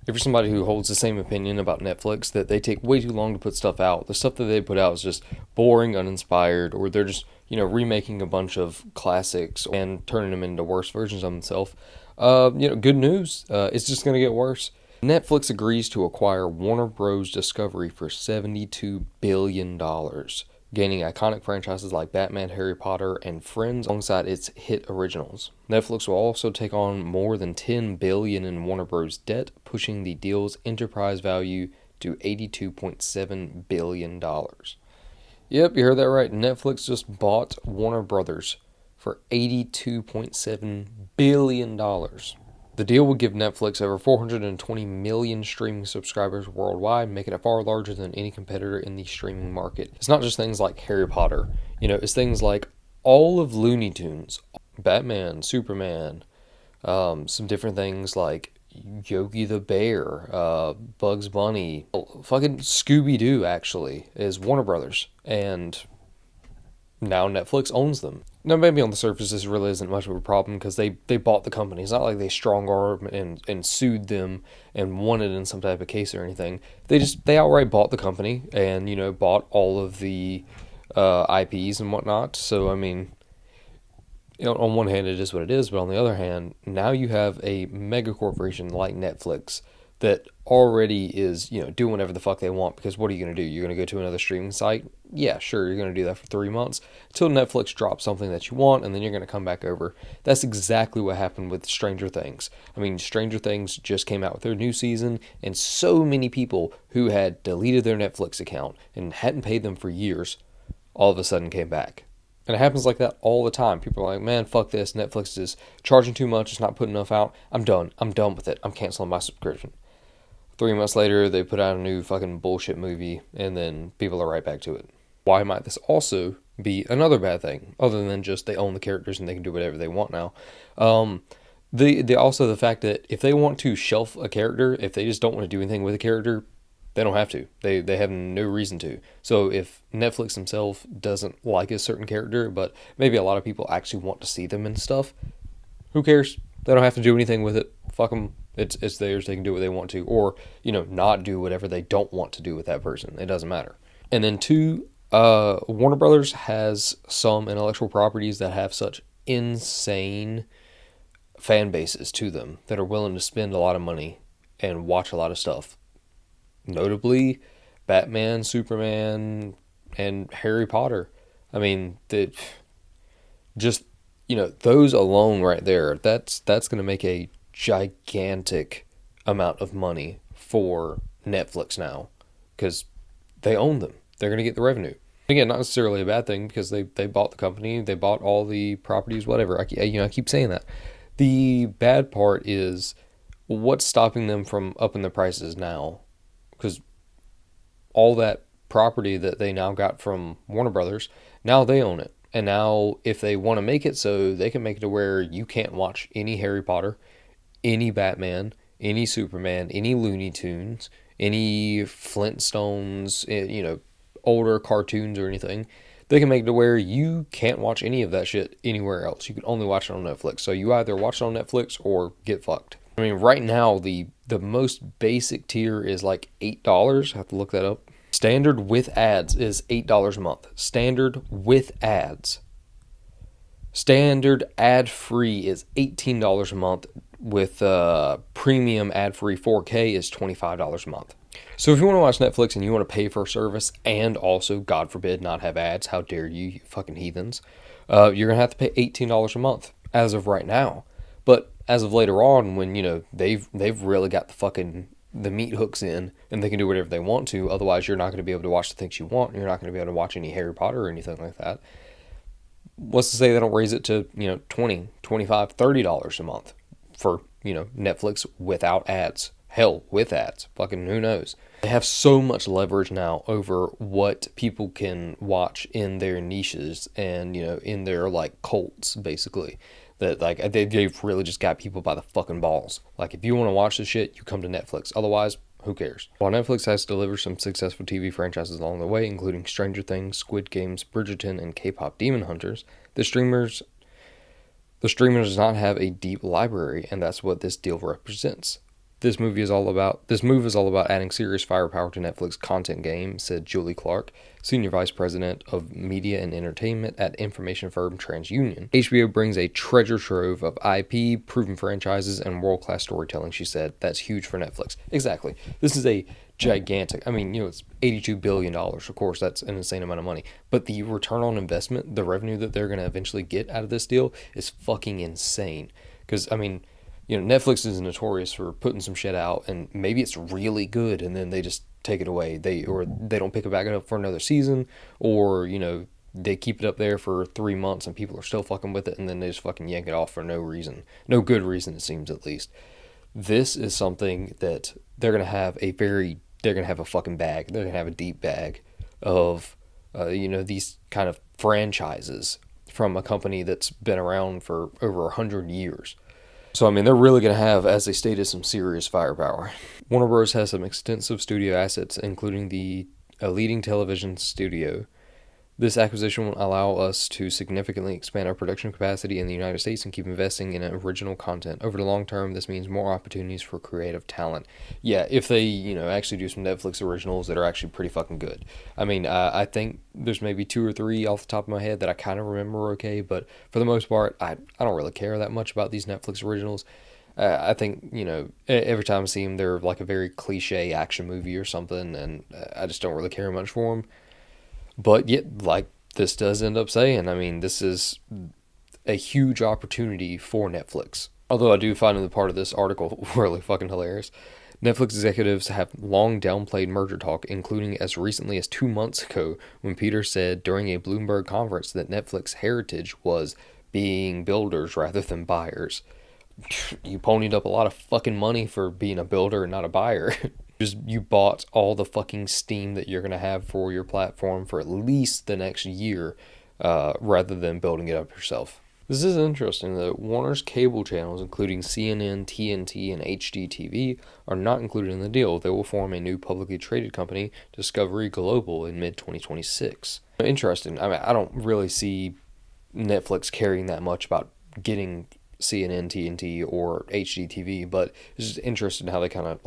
if you're somebody who holds the same opinion about Netflix, that they take way too long to put stuff out, the stuff that they put out is just boring, uninspired, or they're just, remaking a bunch of classics and turning them into worse versions of themselves. Good news. It's just going to get worse. Netflix agrees to acquire Warner Bros. Discovery for $72 billion, gaining iconic franchises like Batman, Harry Potter, and Friends alongside its hit originals. Netflix will also take on more than $10 billion in Warner Bros. Debt, pushing the deal's enterprise value to $82.7 billion. Yep, you heard that right. Netflix just bought Warner Brothers for $82.7 billion. The deal will give Netflix over 420 million streaming subscribers worldwide, making it far larger than any competitor in the streaming market. It's not just things like Harry Potter, it's things like all of Looney Tunes, Batman, Superman, some different things like Yogi the Bear, Bugs Bunny, fucking Scooby-Doo actually is Warner Brothers, and now Netflix owns them. Now, maybe on the surface, this really isn't much of a problem because they bought the company. It's not like they strong-armed and sued them and won it in some type of case or anything. They outright bought the company and, bought all of the IPs and whatnot. So, I mean, on one hand, it is what it is, but on the other hand, now you have a mega corporation like Netflix that already is, doing whatever the fuck they want, because what are you going to do? You're going to go to another streaming site? Yeah, sure, you're going to do that for 3 months until Netflix drops something that you want, and then you're going to come back over. That's exactly what happened with Stranger Things. I mean, Stranger Things just came out with their new season, and so many people who had deleted their Netflix account and hadn't paid them for years all of a sudden came back. And it happens like that all the time. People are like, man, fuck this. Netflix is charging too much. It's not putting enough out. I'm done. I'm done with it. I'm canceling my subscription. 3 months later, they put out a new fucking bullshit movie, and then people are right back to it. Why might this also be another bad thing, other than just they own the characters and they can do whatever they want now? Also the fact that if they want to shelf a character, if they just don't want to do anything with a character, they don't have to. They have no reason to. So if Netflix themselves doesn't like a certain character, but maybe a lot of people actually want to see them and stuff, who cares? They don't have to do anything with it. Fuck them. It's theirs. They can do what they want to, or not do whatever they don't want to do with that person. It doesn't matter. And then two, Warner Brothers has some intellectual properties that have such insane fan bases to them that are willing to spend a lot of money and watch a lot of stuff. Notably, Batman, Superman, and Harry Potter. I mean, those alone right there, that's going to make a gigantic amount of money for Netflix now, because they own them. They're going to get the revenue. Again, not necessarily a bad thing, because they bought the company, they bought all the properties, whatever. I keep saying that. The bad part is what's stopping them from upping the prices now, because all that property that they now got from Warner Brothers, now they own it. And now if they want to make it so they can make it to where you can't watch any Harry Potter, any Batman, any Superman, any Looney Tunes, any Flintstones, older cartoons or anything, they can make it to where you can't watch any of that shit anywhere else. You can only watch it on Netflix. So you either watch it on Netflix or get fucked. I mean, right now, the most basic tier is like $8. I have to look that up. Standard with ads is $8 a month. Standard with ads. Standard ad-free is $18 a month. With premium ad-free 4K is $25 a month. So if you want to watch Netflix and you want to pay for a service and also, God forbid, not have ads, how dare you, you fucking heathens, you're going to have to pay $18 a month as of right now. But as of later on, when, they've really got the meat hooks in and they can do whatever they want to, otherwise you're not going to be able to watch the things you want. You're not going to be able to watch any Harry Potter or anything like that. What's to say they don't raise it to, $20, $25, $30 a month for, Netflix without ads. Hell, with ads. Fucking who knows? They have so much leverage now over what people can watch in their niches and, in their, cults, basically. That, they've really just got people by the fucking balls. If you want to watch this shit, you come to Netflix. Otherwise, who cares? While Netflix has delivered some successful TV franchises along the way, including Stranger Things, Squid Games, Bridgerton, and K-pop Demon Hunters, the streamer does not have a deep library, and that's what this deal represents. This move is all about adding serious firepower to Netflix content game, said Julie Clark, Senior Vice President of Media and Entertainment at information firm TransUnion. HBO brings a treasure trove of IP, proven franchises, and world-class storytelling, she said. That's huge for Netflix. Exactly. This is a gigantic, it's $82 billion. Of course, that's an insane amount of money. But the return on investment, the revenue that they're going to eventually get out of this deal is fucking insane. Because, Netflix is notorious for putting some shit out, and maybe it's really good, and then they just take it away. They don't pick it back up for another season, or they keep it up there for 3 months, and people are still fucking with it, and then they just fucking yank it off for no reason, no good reason, it seems, at least. This is something that they're gonna have a fucking bag. They're gonna have a deep bag of these kind of franchises from a company that's been around for over 100 years. So, they're really going to have, as they stated, some serious firepower. Warner Bros. Has some extensive studio assets, including a leading television studio. This acquisition will allow us to significantly expand our production capacity in the United States and keep investing in original content. Over the long term, this means more opportunities for creative talent. Yeah, if they, actually do some Netflix originals that are actually pretty fucking good. I think there's maybe 2 or 3 off the top of my head that I kind of remember okay, but for the most part, I don't really care that much about these Netflix originals. I think, every time I see them, they're like a very cliche action movie or something, and I just don't really care much for them. But yet, like this does end up saying, this is a huge opportunity for Netflix. Although I do find the part of this article really fucking hilarious. Netflix executives have long downplayed merger talk, including as recently as 2 months ago when Peter said during a Bloomberg conference that Netflix heritage was being builders rather than buyers. You ponied up a lot of fucking money for being a builder and not a buyer. You bought all the fucking steam that you're going to have for your platform for at least the next year, rather than building it up yourself. This is interesting that Warner's cable channels, including CNN, TNT, and HGTV, are not included in the deal. They will form a new publicly traded company, Discovery Global, in mid-2026. Interesting. I don't really see Netflix caring that much about getting CNN, TNT, or HGTV, but it's just interesting how they kind of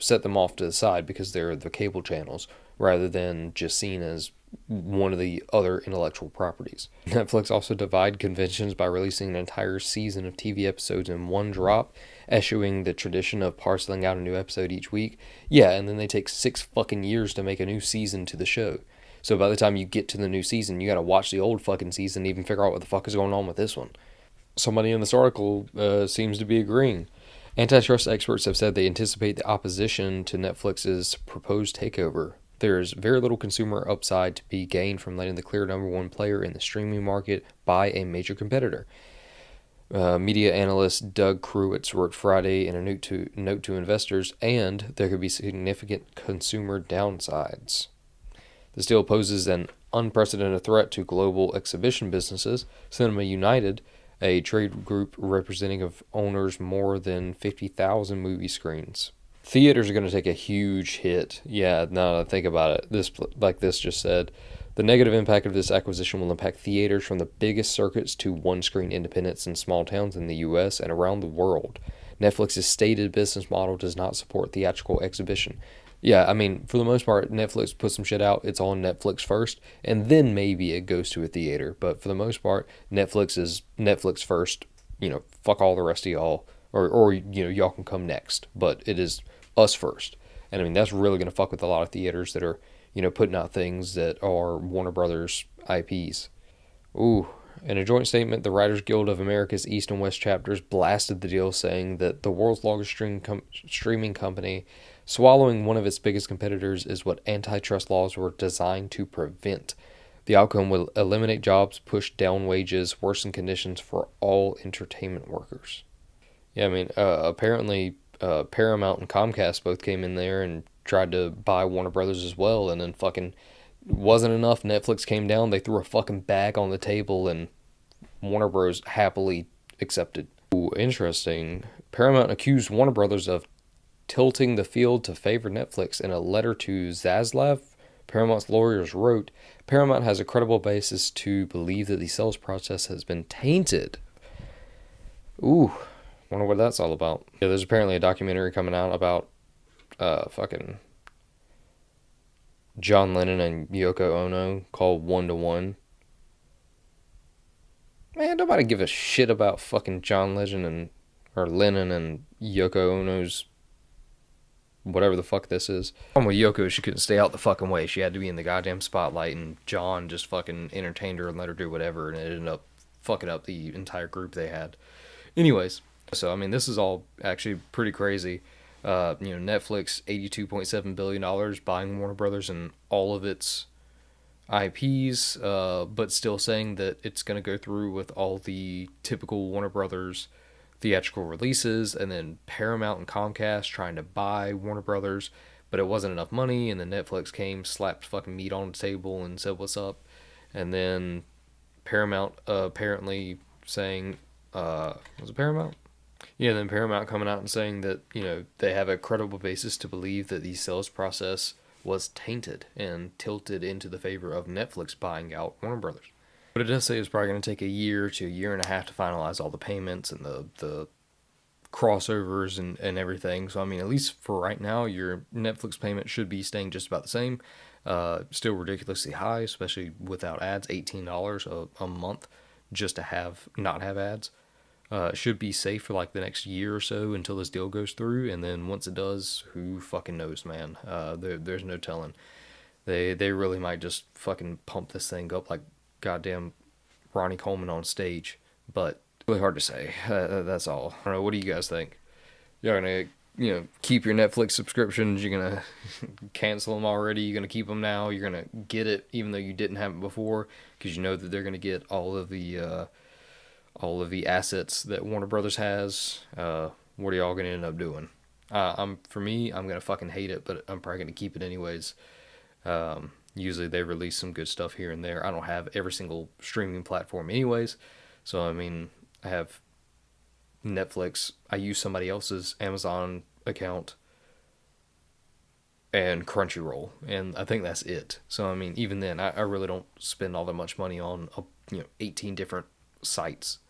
set them off to the side because they're the cable channels rather than just seen as one of the other intellectual properties. Netflix also divide conventions by releasing an entire season of TV episodes in one drop, eschewing the tradition of parceling out a new episode each week. Yeah, and then they take 6 fucking years to make a new season to the show. So by the time you get to the new season, you gotta watch the old fucking season to even figure out what the fuck is going on with this one. Somebody in this article seems to be agreeing. Antitrust experts have said they anticipate the opposition to Netflix's proposed takeover. There's very little consumer upside to be gained from letting the clear number one player in the streaming market buy a major competitor. Media analyst Doug Krewitz wrote Friday in a note to investors, and there could be significant consumer downsides. This deal poses an unprecedented threat to global exhibition businesses. Cinema United, a trade group representing of owners more than 50,000 movie screens. Theaters are going to take a huge hit. Yeah, now that I think about it, this just said, the negative impact of this acquisition will impact theaters from the biggest circuits to one-screen independents in small towns in the U.S. and around the world. Netflix's stated business model does not support theatrical exhibition. Yeah, for the most part, Netflix puts some shit out, it's on Netflix first, and then maybe it goes to a theater. But for the most part, Netflix is Netflix first, fuck all the rest of y'all, or y'all can come next. But it is us first. And that's really going to fuck with a lot of theaters that are, putting out things that are Warner Brothers IPs. Ooh. In a joint statement, the Writers Guild of America's East and West chapters blasted the deal, saying that the world's largest streaming company swallowing one of its biggest competitors is what antitrust laws were designed to prevent. The outcome will eliminate jobs, push down wages, worsen conditions for all entertainment workers. Yeah, apparently Paramount and Comcast both came in there and tried to buy Warner Brothers as well, and then fucking wasn't enough. Netflix came down, they threw a fucking bag on the table, and Warner Bros. Happily accepted. Ooh, interesting. Paramount accused Warner Brothers of tilting the field to favor Netflix. In a letter to Zaslav, Paramount's lawyers wrote, Paramount has a credible basis to believe that the sales process has been tainted. Ooh, Wonder what that's all about. Yeah, there's apparently a documentary coming out about fucking John Lennon and Yoko Ono called One to One. Man, nobody give a shit about fucking John Legend and or Lennon and Yoko Ono's whatever the fuck this is. The problem with Yoko, she couldn't stay out the fucking way. She had to be in the goddamn spotlight, and John just fucking entertained her and let her do whatever, and it ended up fucking up the entire group they had. Anyways, so I mean, this is all actually pretty crazy. Netflix $82.7 billion buying Warner Brothers and all of its IPs, but still saying that it's going to go through with all the typical Warner Brothers theatrical releases, and then Paramount and Comcast trying to buy Warner Brothers, but it wasn't enough money, and then Netflix came, slapped fucking meat on the table, and said, "What's up?" And then Paramount apparently saying, was it Paramount? Yeah, then Paramount coming out and saying that, they have a credible basis to believe that the sales process was tainted and tilted into the favor of Netflix buying out Warner Brothers. But it does say it's probably going to take a year to a year and a half to finalize all the payments and the crossovers and everything. So, I mean, at least for right now, your Netflix payment should be staying just about the same. Still ridiculously high, especially without ads, $18 a month just to not have ads. Should be safe for like the next year or so until this deal goes through, and then once it does, who fucking knows, man? There's no telling. They really might just fucking pump this thing up like goddamn Ronnie Coleman on stage, but really hard to say. That's all. I don't know. What do you guys think? You're gonna keep your Netflix subscriptions? You're gonna cancel them already? You're gonna keep them now? You're gonna get it even though you didn't have it before because you know that they're gonna get all of the assets that Warner Brothers has. What are y'all gonna end up doing? For me, I'm gonna fucking hate it, but I'm probably gonna keep it anyways. Usually they release some good stuff here and there. I don't have every single streaming platform anyways, so I mean, I have Netflix. I use somebody else's Amazon account and Crunchyroll, and I think that's it. So I mean, even then, I really don't spend all that much money on 18 different sites.